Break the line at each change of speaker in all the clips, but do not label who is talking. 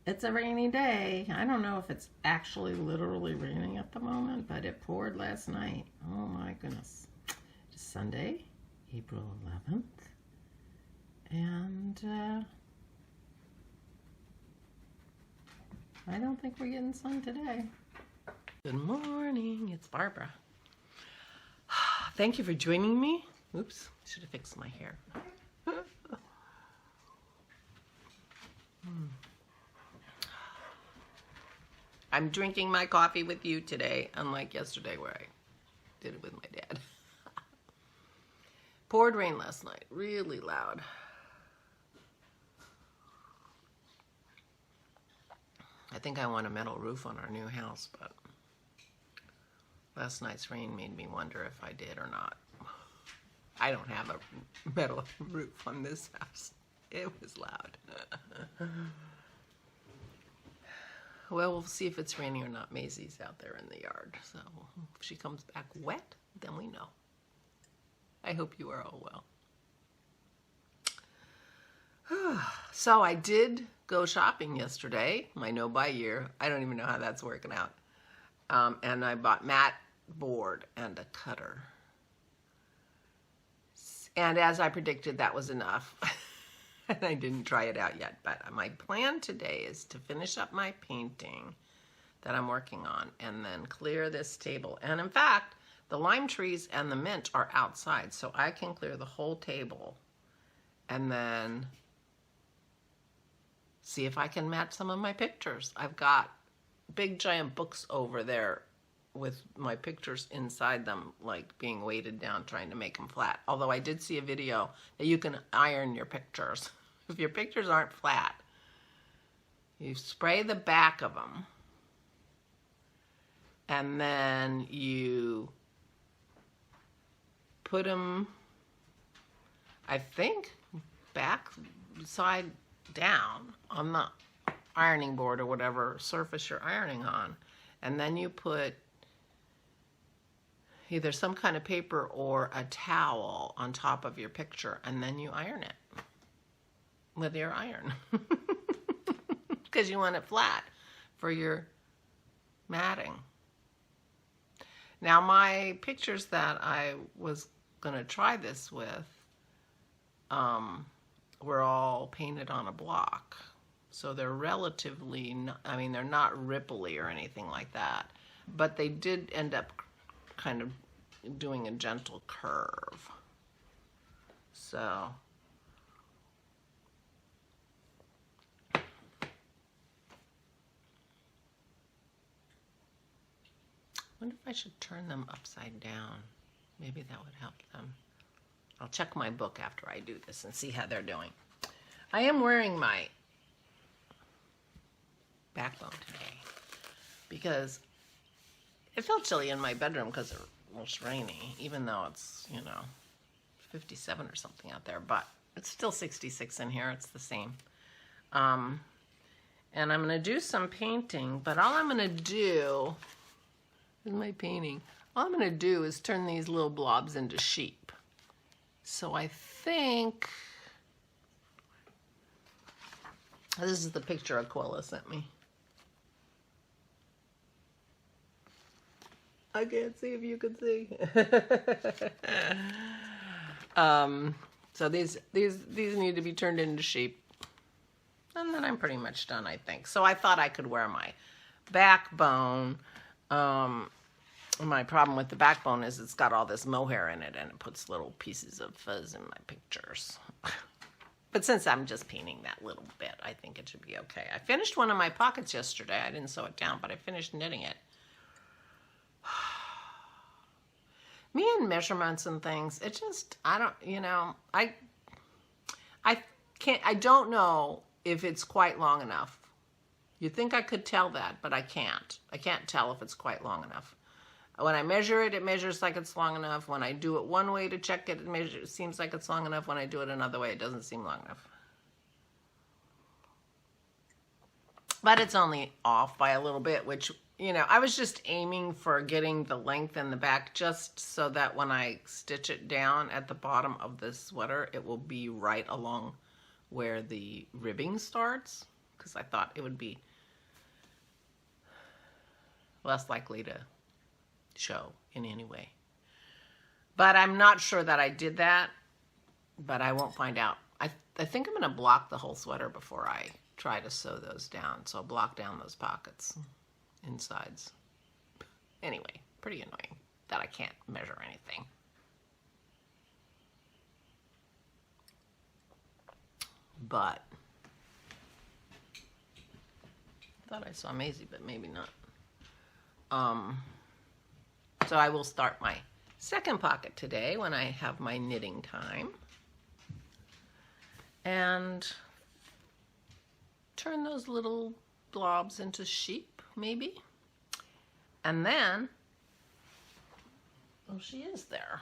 It's a rainy day. I don't know if it's actually literally raining at the moment, but it poured last night. Oh my goodness. It's Sunday, April 11th. And I don't think we're getting sun today. Good morning, it's Barbara. Thank you for joining me. Oops, should have fixed my hair. I'm drinking my coffee with you today, unlike yesterday where I did it with my dad. Poured rain last night, really loud. I think I want a metal roof on our new house, but last night's rain made me wonder if I did or not. I don't have a metal roof on this house. It was loud. Well, we'll see if it's raining or not. Maisie's out there in the yard, so if she comes back wet, then we know. I hope you are all well. So I did go shopping yesterday, my no-buy year. I don't even know how that's working out. And I bought mat board and a cutter. And as I predicted, that was enough. And I didn't try it out yet, but my plan today is to finish up my painting that I'm working on and then clear this table. And in fact, the lime trees and the mint are outside, so I can clear the whole table and then see if I can match some of my pictures. I've got big giant books over there with my pictures inside them, like being weighted down, trying to make them flat. Although I did see a video that you can iron your pictures. If your pictures aren't flat, you spray the back of them, and then you put them, I think, back side down on the ironing board or whatever surface you're ironing on. And then you put either some kind of paper or a towel on top of your picture, and then you iron it with your iron. Because you want it flat for your matting. Now my pictures that I was gonna try this with were all painted on a block. So they're relatively, I mean, they're not ripply or anything like that, but they did end up kind of doing a gentle curve. So I wonder if I should turn them upside down. Maybe that would help them. I'll check my book after I do this and see how they're doing. I am wearing my backbone today because it felt chilly in my bedroom because it was rainy, even though it's, 57 or something out there, but it's still 66 in here. It's the same. And I'm going to do some painting, but all I'm going to do is my painting. All I'm going to do is turn these little blobs into sheep. So I think this is the picture Aquila sent me. I can't see if you can see. So these need to be turned into sheep. And then I'm pretty much done, I think. So I thought I could wear my backbone. My problem with the backbone is it's got all this mohair in it and it puts little pieces of fuzz in my pictures. But since I'm just painting that little bit, I think it should be okay. I finished one of my pockets yesterday. I didn't sew it down, but I finished knitting it. Me and measurements and things, it just, I don't know if it's quite long enough. You'd think I could tell that, but I can't. I can't tell if it's quite long enough. When I measure it, it measures like it's long enough. When I do it one way to check it, it seems like it's long enough. When I do it another way, it doesn't seem long enough. But it's only off by a little bit, which, I was just aiming for getting the length in the back just so that when I stitch it down at the bottom of the sweater, it will be right along where the ribbing starts. because I thought it would be less likely to show in any way. But I'm not sure that I did that, but I won't find out. I think I'm going to block the whole sweater before I try to sew those down. So I'll block down those pockets, insides. Anyway, pretty annoying that I can't measure anything. But I thought I saw Maisie, but maybe not. So I will start my second pocket today when I have my knitting time. And turn those little blobs into sheep, maybe. And then, oh, she is there.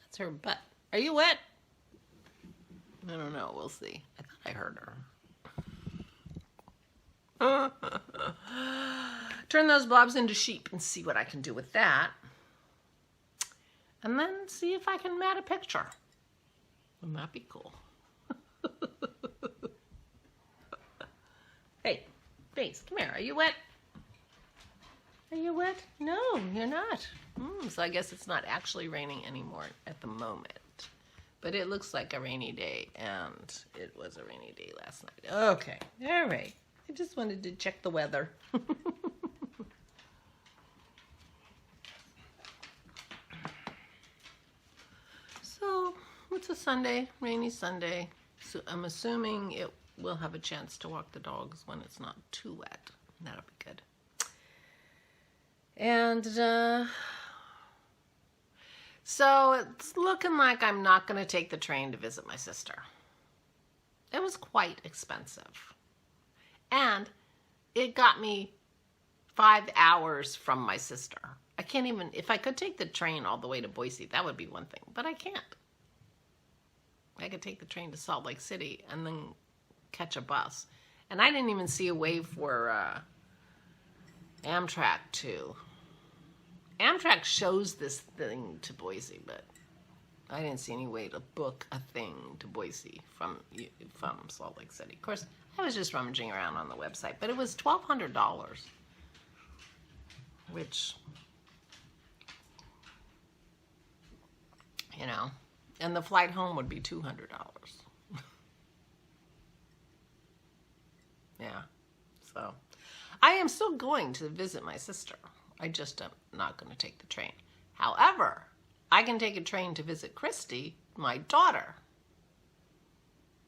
That's her butt. Are you wet? I don't know, we'll see. I thought I heard her. Turn those blobs into sheep and see what I can do with that. And then see if I can mat a picture. Wouldn't that be cool? Hey, Face, come here. Are you wet? Are you wet? No, you're not. So I guess it's not actually raining anymore at the moment. But it looks like a rainy day, and it was a rainy day last night. Okay, all right. I just wanted to check the weather. So, it's a Sunday, rainy Sunday. So I'm assuming it will have a chance to walk the dogs when it's not too wet. That'll be good. And so it's looking like I'm not going to take the train to visit my sister. It was quite expensive. And it got me 5 hours from my sister. I can't even, if I could take the train all the way to Boise, that would be one thing, but I can't. I could take the train to Salt Lake City and then catch a bus. And I didn't even see a way for Amtrak to. Amtrak shows this thing to Boise, but I didn't see any way to book a thing to Boise from Salt Lake City. Of course, I was just rummaging around on the website, but it was $1,200, which, you know, and the flight home would be $200. Yeah, so I am still going to visit my sister. I just am not going to take the train. However, I can take a train to visit Christy, my daughter.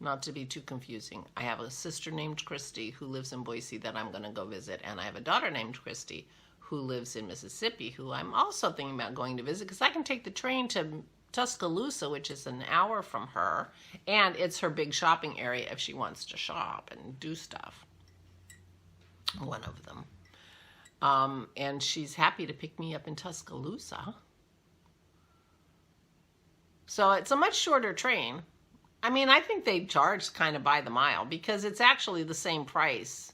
Not to be too confusing. I have a sister named Christy who lives in Boise that I'm going to go visit, and I have a daughter named Christy who lives in Mississippi who I'm also thinking about going to visit because I can take the train to Tuscaloosa, which is an hour from her, and it's her big shopping area if she wants to shop and do stuff. One of them. And she's happy to pick me up in Tuscaloosa. So it's a much shorter train. I mean, I think they charge kind of by the mile because it's actually the same price.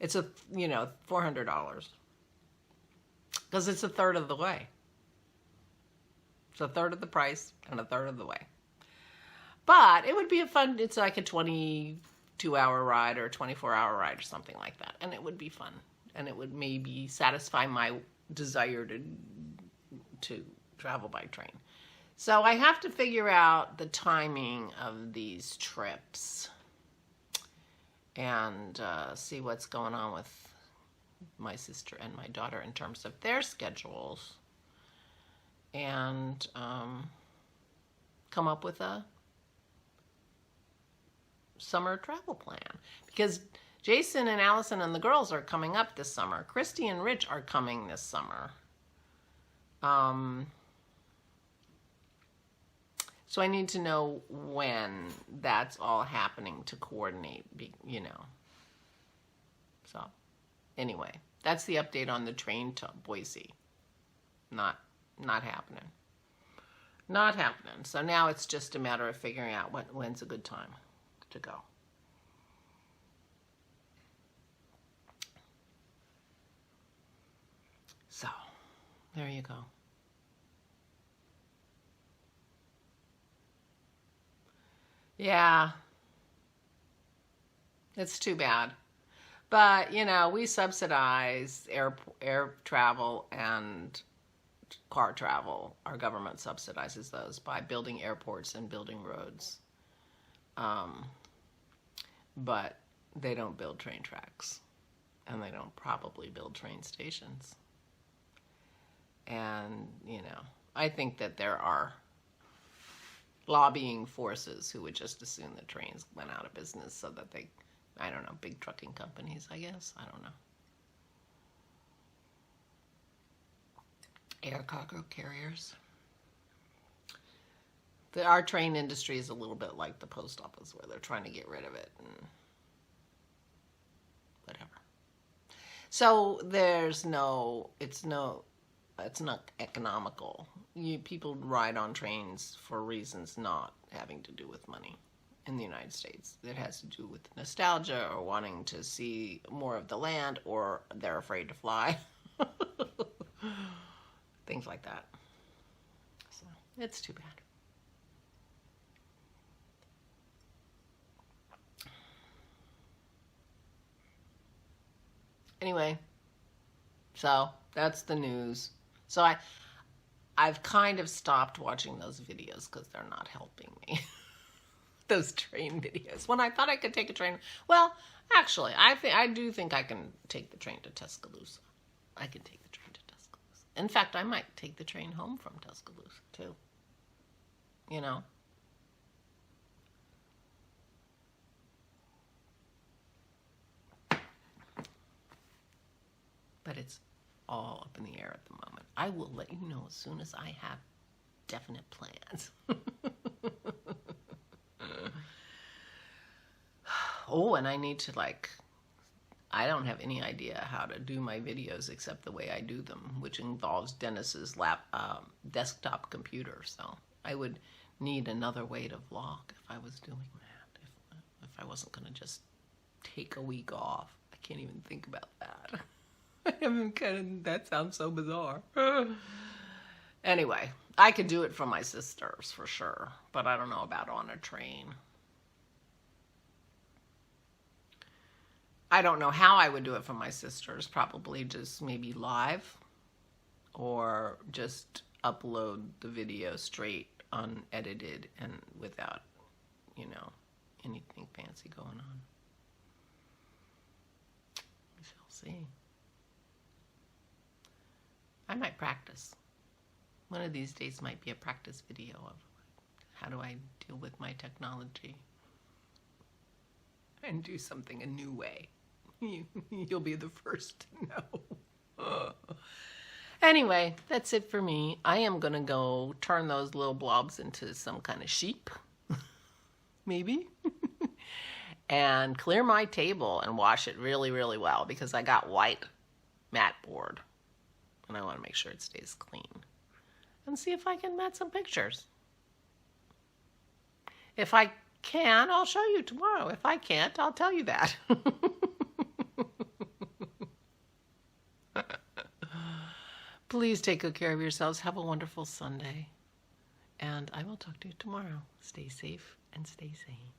It's $400 because it's a third of the way. It's a third of the price and a third of the way. But it would be it's like a 22-hour ride or a 24-hour ride or something like that. And it would be fun. And it would maybe satisfy my desire to travel by train. So I have to figure out the timing of these trips and see what's going on with my sister and my daughter in terms of their schedules and come up with a summer travel plan. Because Jason and Allison and the girls are coming up this summer. Christy and Rich are coming this summer. So I need to know when that's all happening to coordinate, So anyway, that's the update on the train to Boise. Not happening. Not happening. So now it's just a matter of figuring out when's a good time to go. So, there you go. Yeah. It's too bad. But, you know, we subsidize air travel and car travel. Our government subsidizes those by building airports and building roads. But they don't build train tracks. And they don't probably build train stations. And, you know, I think that there are lobbying forces who would just assume that trains went out of business so that they, I don't know, big trucking companies, I guess. I don't know. Air cargo carriers. Our train industry is a little bit like the post office where they're trying to get rid of it and whatever. So it's not economical. People ride on trains for reasons not having to do with money in the United States. It has to do with nostalgia or wanting to see more of the land, or they're afraid to fly. Things like that. So it's too bad. Anyway, so that's the news. So I've kind of stopped watching those videos because they're not helping me. Those train videos. When I thought I could take a train, well, actually, I do think I can take the train to Tuscaloosa. I can take the train to Tuscaloosa. In fact, I might take the train home from Tuscaloosa too. You know. But it's all up in the air at the moment. I will let you know as soon as I have definite plans. Oh, and I need to, I don't have any idea how to do my videos except the way I do them, which involves Dennis's desktop computer. So I would need another way to vlog if I was doing that. If I wasn't going to just take a week off. I can't even think about that. That sounds so bizarre. Anyway, I could do it from my sisters for sure, but I don't know about on a train. I don't know how I would do it from my sisters. Probably just maybe live, or just upload the video straight unedited and without, you know, anything fancy going on. We shall see. I might practice. One of these days might be a practice video of how do I deal with my technology and do something a new way. You'll be the first to know. Anyway, that's it for me. I am going to go turn those little blobs into some kind of sheep. Maybe. And clear my table and wash it really, really well because I got white mat board. And I want to make sure it stays clean. And see if I can mat some pictures. If I can, I'll show you tomorrow. If I can't, I'll tell you that. Please take good care of yourselves. Have a wonderful Sunday. And I will talk to you tomorrow. Stay safe and stay sane.